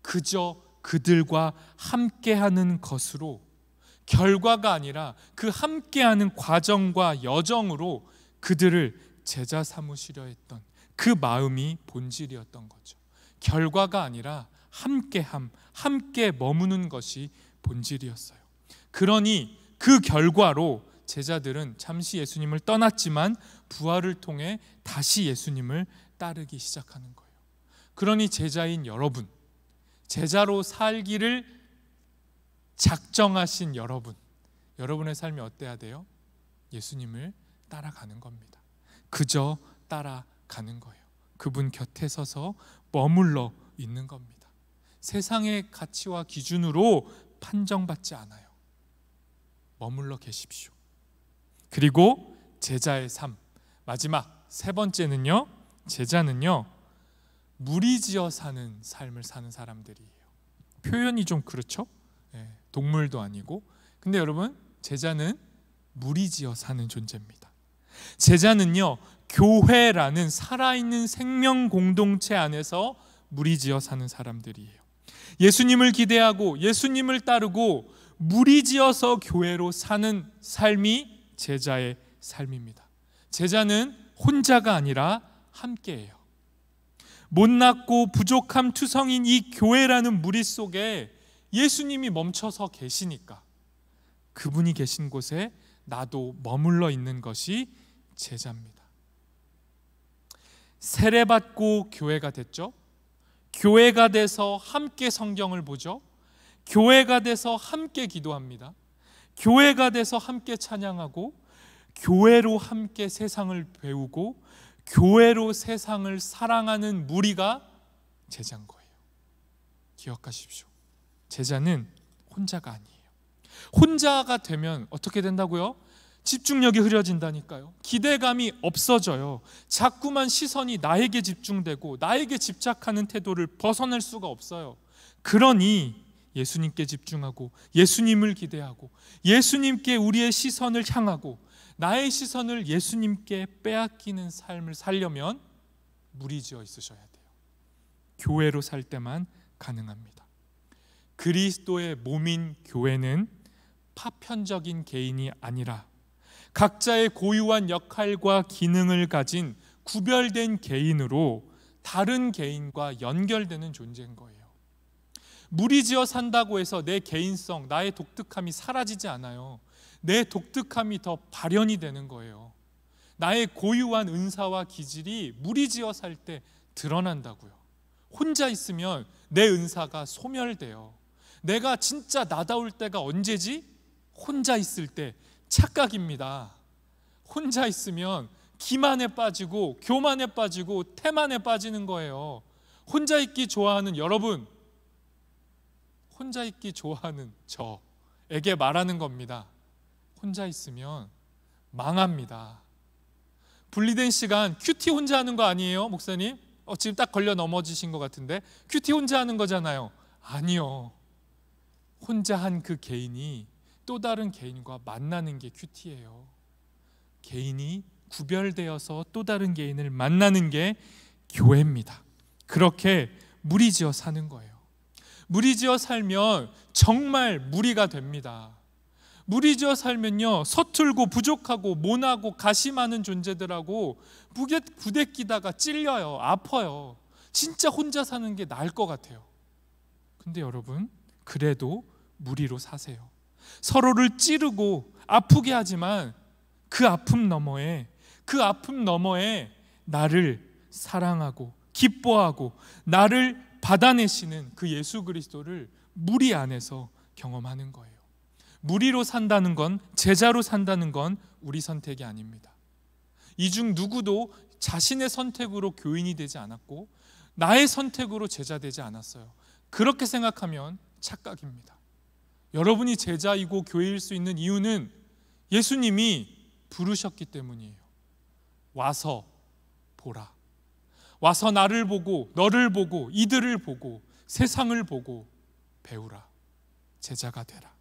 그저 그들과 함께하는 것으로, 결과가 아니라 그 함께하는 과정과 여정으로 그들을 제자 삼으시려 했던 그 마음이 본질이었던 거죠. 결과가 아니라 함께함, 함께 머무는 것이 본질이었어요. 그러니 그 결과로 제자들은 잠시 예수님을 떠났지만 부활을 통해 다시 예수님을 따르기 시작하는 거예요. 그러니 제자인 여러분, 제자로 살기를 작정하신 여러분, 여러분의 삶이 어때야 돼요? 예수님을 따라가는 겁니다. 그저 따라가는 거예요. 그분 곁에 서서 머물러 있는 겁니다. 세상의 가치와 기준으로 판정받지 않아요. 머물러 계십시오. 그리고 제자의 삶, 마지막 세 번째는요, 제자는요, 무리지어 사는 삶을 사는 사람들이에요. 표현이 좀 그렇죠? 동물도 아니고. 근데 여러분, 제자는 무리지어 사는 존재입니다. 제자는요, 교회라는 살아있는 생명 공동체 안에서 무리지어 사는 사람들이에요. 예수님을 기대하고 예수님을 따르고 무리지어서 교회로 사는 삶이 제자의 삶입니다. 제자는 혼자가 아니라 함께해요. 못났고 부족함 투성인 이 교회라는 무리 속에 예수님이 멈춰서 계시니까 그분이 계신 곳에 나도 머물러 있는 것이 제자입니다. 세례받고 교회가 됐죠. 교회가 돼서 함께 성경을 보죠. 교회가 돼서 함께 기도합니다. 교회가 돼서 함께 찬양하고, 교회로 함께 세상을 배우고, 교회로 세상을 사랑하는 무리가 제자인 거예요. 기억하십시오. 제자는 혼자가 아니에요. 혼자가 되면 어떻게 된다고요? 집중력이 흐려진다니까요. 기대감이 없어져요. 자꾸만 시선이 나에게 집중되고 나에게 집착하는 태도를 벗어날 수가 없어요. 그러니 예수님께 집중하고, 예수님을 기대하고, 예수님께 우리의 시선을 향하고, 나의 시선을 예수님께 빼앗기는 삶을 살려면 무리지어 있으셔야 돼요. 교회로 살 때만 가능합니다. 그리스도의 몸인 교회는 파편적인 개인이 아니라 각자의 고유한 역할과 기능을 가진 구별된 개인으로 다른 개인과 연결되는 존재인 거예요. 무리지어 산다고 해서 내 개인성, 나의 독특함이 사라지지 않아요. 내 독특함이 더 발현이 되는 거예요. 나의 고유한 은사와 기질이 무리지어 살 때 드러난다고요. 혼자 있으면 내 은사가 소멸돼요. 내가 진짜 나다울 때가 언제지? 혼자 있을 때. 착각입니다. 혼자 있으면 기만에 빠지고 교만에 빠지고 태만에 빠지는 거예요. 혼자 있기 좋아하는 여러분, 혼자 있기 좋아하는 저에게 말하는 겁니다. 혼자 있으면 망합니다. 분리된 시간, 큐티 혼자 하는 거 아니에요, 목사님? 지금 딱 걸려 넘어지신 것 같은데 큐티 혼자 하는 거잖아요. 아니요. 혼자 한 그 개인이 또 다른 개인과 만나는 게 큐티예요. 개인이 구별되어서 또 다른 개인을 만나는 게 교회입니다. 그렇게 무리지어 사는 거예요. 무리지어 살면 정말 무리가 됩니다. 무리지어 살면요, 서툴고 부족하고 모나고 가시 많은 존재들하고 부대끼다가 찔려요. 아파요. 진짜 혼자 사는 게 나을 것 같아요. 근데 여러분, 그래도 무리로 사세요. 서로를 찌르고 아프게 하지만 그 아픔 너머에 나를 사랑하고 기뻐하고 나를 받아내시는 그 예수 그리스도를 무리 안에서 경험하는 거예요. 무리로 산다는 건, 제자로 산다는 건 우리 선택이 아닙니다. 이 중 누구도 자신의 선택으로 교인이 되지 않았고 나의 선택으로 제자 되지 않았어요. 그렇게 생각하면 착각입니다. 여러분이 제자이고 교회일 수 있는 이유는 예수님이 부르셨기 때문이에요. 와서 보라. 와서 나를 보고 너를 보고 이들을 보고 세상을 보고 배우라. 제자가 되라.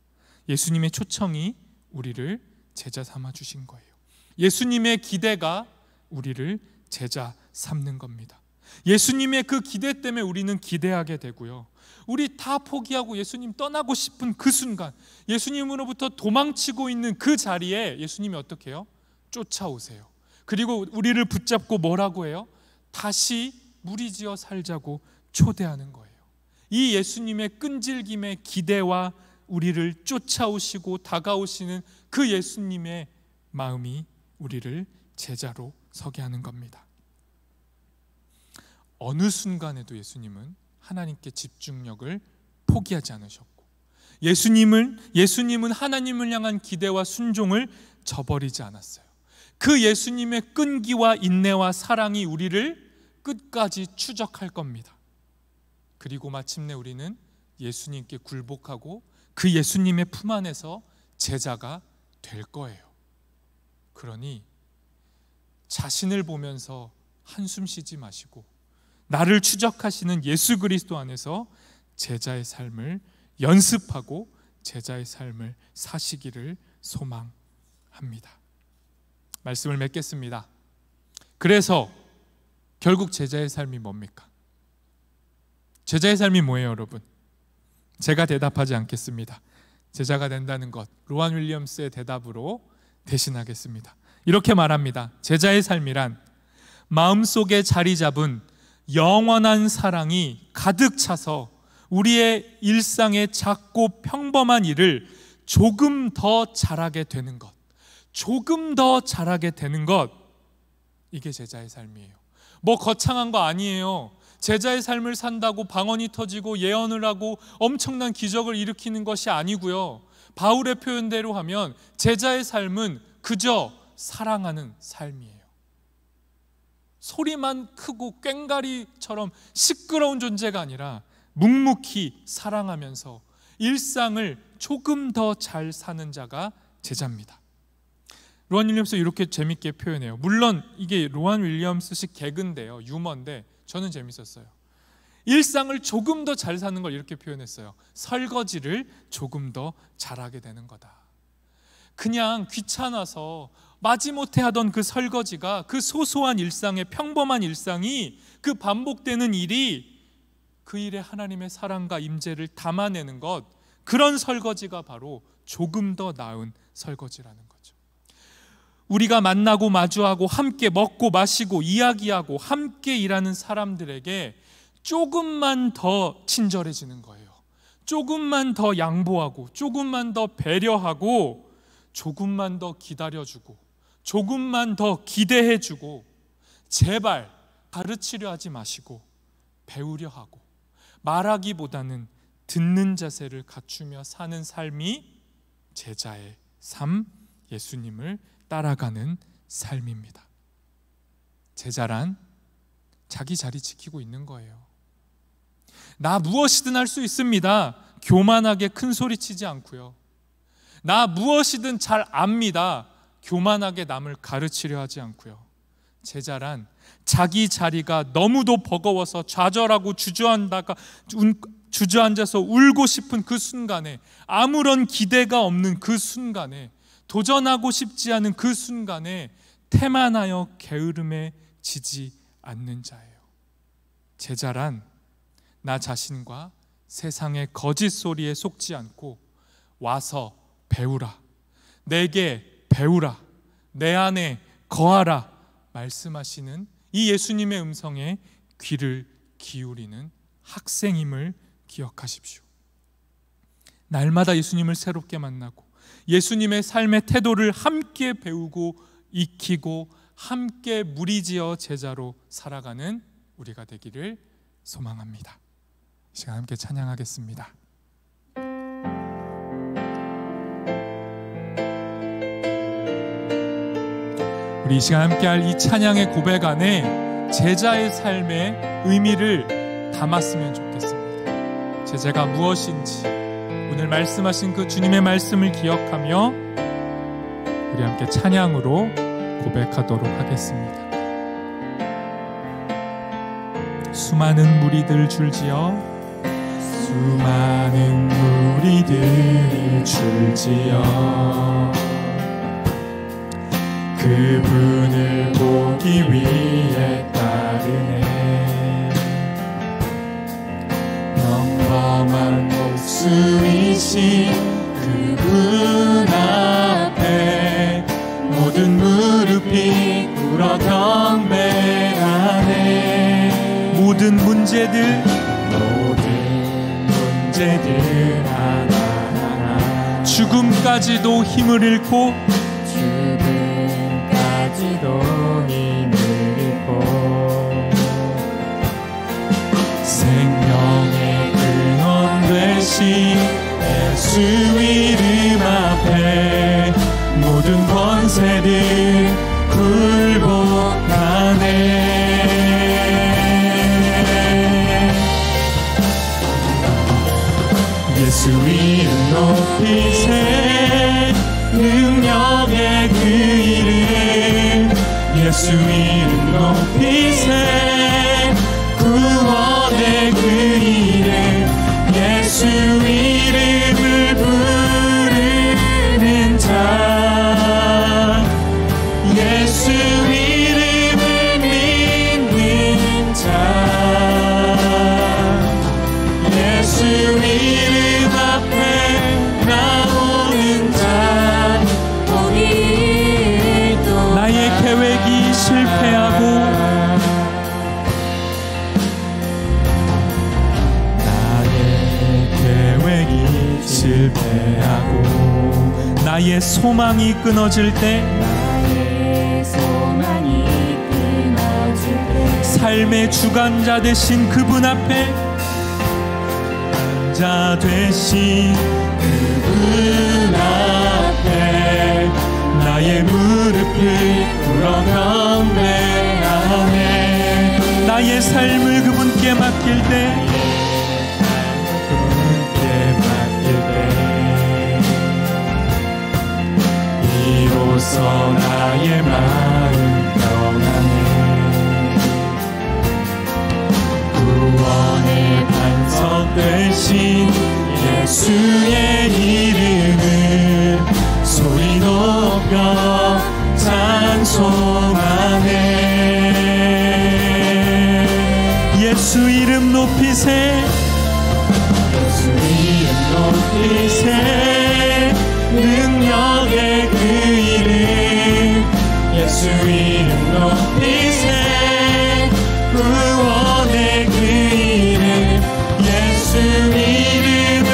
예수님의 초청이 우리를 제자 삼아 주신 거예요. 예수님의 기대가 우리를 제자 삼는 겁니다. 예수님의 그 기대 때문에 우리는 기대하게 되고요. 우리 다 포기하고 예수님 떠나고 싶은 그 순간, 예수님으로부터 도망치고 있는 그 자리에 예수님이 어떻게 해요? 쫓아오세요. 그리고 우리를 붙잡고 뭐라고 해요? 다시 무리지어 살자고 초대하는 거예요. 이 예수님의 끈질김의 기대와 우리를 쫓아오시고 다가오시는 그 예수님의 마음이 우리를 제자로 서게 하는 겁니다. 어느 순간에도 예수님은 하나님께 집중력을 포기하지 않으셨고, 예수님은 하나님을 향한 기대와 순종을 저버리지 않았어요. 그 예수님의 끈기와 인내와 사랑이 우리를 끝까지 추적할 겁니다. 그리고 마침내 우리는 예수님께 굴복하고 그 예수님의 품 안에서 제자가 될 거예요. 그러니 자신을 보면서 한숨 쉬지 마시고 나를 추적하시는 예수 그리스도 안에서 제자의 삶을 연습하고 제자의 삶을 사시기를 소망합니다. 말씀을 맺겠습니다. 그래서 결국 제자의 삶이 뭡니까? 제자의 삶이 뭐예요, 여러분? 제가 대답하지 않겠습니다. 제자가 된다는 것, 로안 윌리엄스의 대답으로 대신하겠습니다. 이렇게 말합니다. 제자의 삶이란 마음속에 자리 잡은 영원한 사랑이 가득 차서 우리의 일상의 작고 평범한 일을 조금 더 잘하게 되는 것, 조금 더 잘하게 되는 것, 이게 제자의 삶이에요. 뭐 거창한 거 아니에요. 제자의 삶을 산다고 방언이 터지고 예언을 하고 엄청난 기적을 일으키는 것이 아니고요. 바울의 표현대로 하면 제자의 삶은 그저 사랑하는 삶이에요. 소리만 크고 꽹가리처럼 시끄러운 존재가 아니라 묵묵히 사랑하면서 일상을 조금 더 잘 사는 자가 제자입니다. 로한 윌리엄스 이렇게 재밌게 표현해요. 물론 이게 로한 윌리엄스식 개그인데요, 유머인데 저는 재밌었어요. 일상을 조금 더 잘 사는 걸 이렇게 표현했어요. 설거지를 조금 더 잘하게 되는 거다. 그냥 귀찮아서 마지못해 하던 그 설거지가, 그 소소한 일상의 평범한 일상이, 그 반복되는 일이 그 일에 하나님의 사랑과 임재를 담아내는 것, 그런 설거지가 바로 조금 더 나은 설거지라는 거죠. 우리가 만나고 마주하고 함께 먹고 마시고 이야기하고 함께 일하는 사람들에게 조금만 더 친절해지는 거예요. 조금만 더 양보하고, 조금만 더 배려하고, 조금만 더 기다려주고, 조금만 더 기대해주고, 제발 가르치려 하지 마시고 배우려 하고, 말하기보다는 듣는 자세를 갖추며 사는 삶이 제자의 삶, 예수님을 따라가는 삶입니다. 제자란 자기 자리 지키고 있는 거예요. 나 무엇이든 할 수 있습니다. 교만하게 큰 소리 치지 않고요. 나 무엇이든 잘 압니다. 교만하게 남을 가르치려 하지 않고요. 제자란 자기 자리가 너무도 버거워서 좌절하고 주저앉아서 울고 싶은 그 순간에, 아무런 기대가 없는 그 순간에, 도전하고 싶지 않은 그 순간에 태만하여 게으름에 지지 않는 자예요. 제자란 나 자신과 세상의 거짓 소리에 속지 않고 와서 배우라, 내게 배우라, 내 안에 거하라 말씀하시는 이 예수님의 음성에 귀를 기울이는 학생임을 기억하십시오. 날마다 예수님을 새롭게 만나고 예수님의 삶의 태도를 함께 배우고 익히고 함께 무리지어 제자로 살아가는 우리가 되기를 소망합니다. 이 시간 함께 찬양하겠습니다. 우리 이 시간 함께할 이 찬양의 고백 안에 제자의 삶의 의미를 담았으면 좋겠습니다. 제자가 무엇인지 오늘 말씀하신 그 주님의 말씀을 기억하며 우리 함께 찬양으로 고백하도록 하겠습니다. 수많은 무리들 줄지어, 수많은 무리들이 줄지어 그분을 보기 위해 따르네. 평범한 목수이신 그분 앞에 모든 무릎이 꿇어 경배하네. 모든 문제들 하나하나 죽음까지도 힘을 잃고 생명의 근원 되신 예수 이름 앞에 모든 권세들 굴복하네. 예수 이름 높이세 능력의 그 이름, 예수 이름 높이세 구원의 그 이름, 예수 이름을 부르는 자, 예수 이름을 믿는 자, 예수 이름 앞에 나오는 자, 나의 계획이 실패하고 실패하고 나의 소망이 끊어질 때, 삶의 주관자 되신 그분 앞에 자 되신 그분 삶을 그분께 맡길 때, 비로소 나의 마음 평안해. 구원의 반석 되신 예수의 이름을 소리 높여 찬송하네. 예수 이름 높이세. 예수 이름 높이세. 능력의 그 이름. 예수 이름 높이세. 구원의 그 이름. 예수 이름을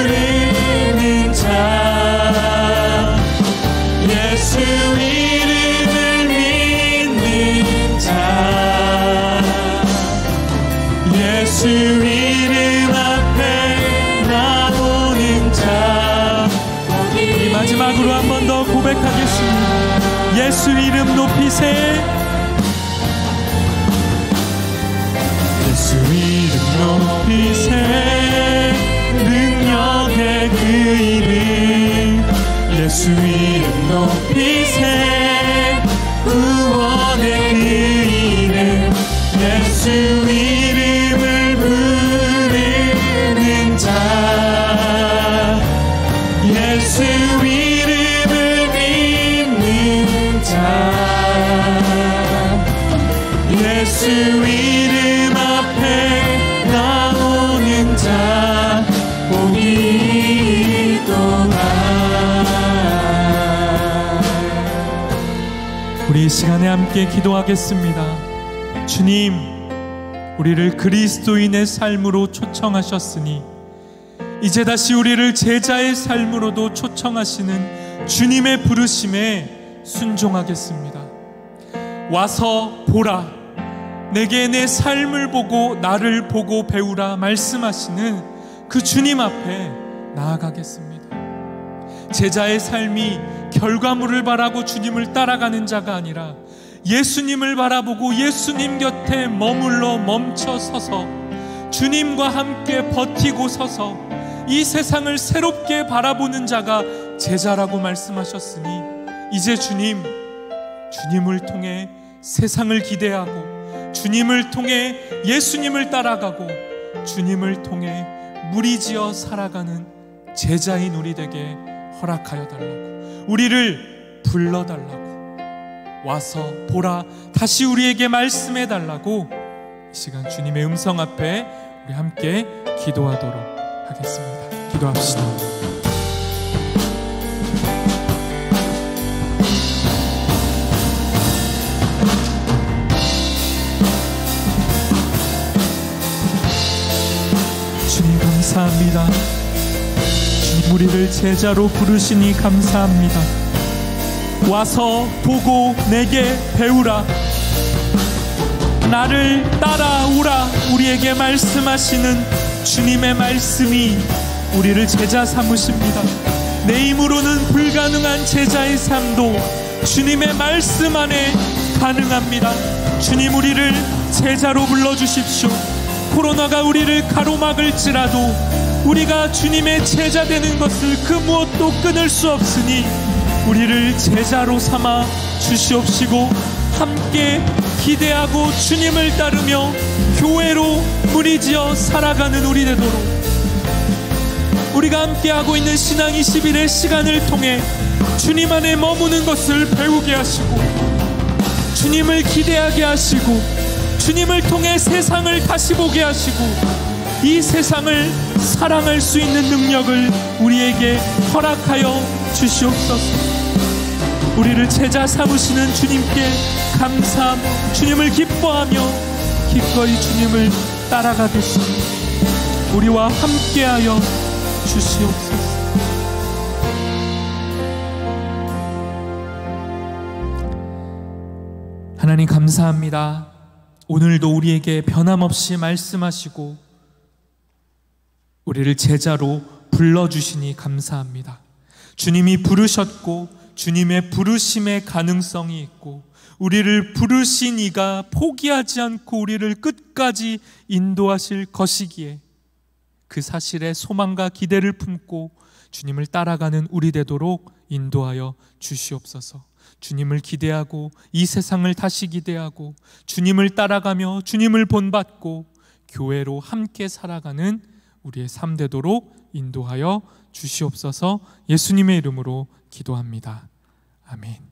부르는 자. 예수 이름을 믿는 자. 예수 이름 앞에 나오는 자. 우리 마지막으로 한 번 더 고백하겠습니다. 예수 이름 높이세. 예수 이름 높이세. 능력의 그 이름. 예수 이름 높이세. 구원의 그 이름. 예수 이름을 부르는 자. 예수 이름을 믿는 자. 예수 이름 앞에 나오는 자. 보기 또한. 우리 이 시간에 함께 기도하겠습니다. 주님, 우리를 그리스도인의 삶으로 초청하셨으니 이제 다시 우리를 제자의 삶으로도 초청하시는 주님의 부르심에 순종하겠습니다. 와서 보라, 내게 내 삶을 보고 나를 보고 배우라 말씀하시는 그 주님 앞에 나아가겠습니다. 제자의 삶이 결과물을 바라고 주님을 따라가는 자가 아니라 예수님을 바라보고 예수님 곁에 머물러 멈춰 서서 주님과 함께 버티고 서서 이 세상을 새롭게 바라보는 자가 제자라고 말씀하셨으니 이제 주님을 통해 세상을 기대하고 주님을 통해 예수님을 따라가고 주님을 통해 무리지어 살아가는 제자인 우리 되게 허락하여 달라고, 우리를 불러달라고, 와서 보라 다시 우리에게 말씀해 달라고 이 시간 주님의 음성 앞에 우리 함께 기도하도록 하겠습니다. 기도합시다. 주님 감사합니다. 주님 우리를 제자로 부르시니 감사합니다. 와서 보고 내게 배우라, 나를 따라오라 우리에게 말씀하시는 주님의 말씀이 우리를 제자 삼으십니다. 내 힘으로는 불가능한 제자의 삶도 주님의 말씀 안에 가능합니다. 주님 우리를 제자로 불러주십시오. 코로나가 우리를 가로막을지라도 우리가 주님의 제자 되는 것을 그 무엇도 끊을 수 없으니 우리를 제자로 삼아 주시옵시고 함께 기대하고 주님을 따르며 교회로 무리지어 살아가는 우리 되도록 우리가 함께하고 있는 신앙 21의 시간을 통해 주님 안에 머무는 것을 배우게 하시고 주님을 기대하게 하시고 주님을 통해 세상을 다시 보게 하시고 이 세상을 사랑할 수 있는 능력을 우리에게 허락하여 주시옵소서. 우리를 제자 삼으시는 주님께 감사하며 주님을 기뻐하며 기꺼이 주님을 따라가겠습니다. 우리와 함께하여 주시옵소서. 하나님 감사합니다. 오늘도 우리에게 변함없이 말씀하시고 우리를 제자로 불러주시니 감사합니다. 주님이 부르셨고 주님의 부르심의 가능성이 있고, 우리를 부르신 이가 포기하지 않고 우리를 끝까지 인도하실 것이기에 그 사실에 소망과 기대를 품고 주님을 따라가는 우리 되도록 인도하여 주시옵소서. 주님을 기대하고 이 세상을 다시 기대하고 주님을 따라가며 주님을 본받고 교회로 함께 살아가는 우리의 삶 되도록 인도하여 주시옵소서. 예수님의 이름으로 기도합니다. 아멘.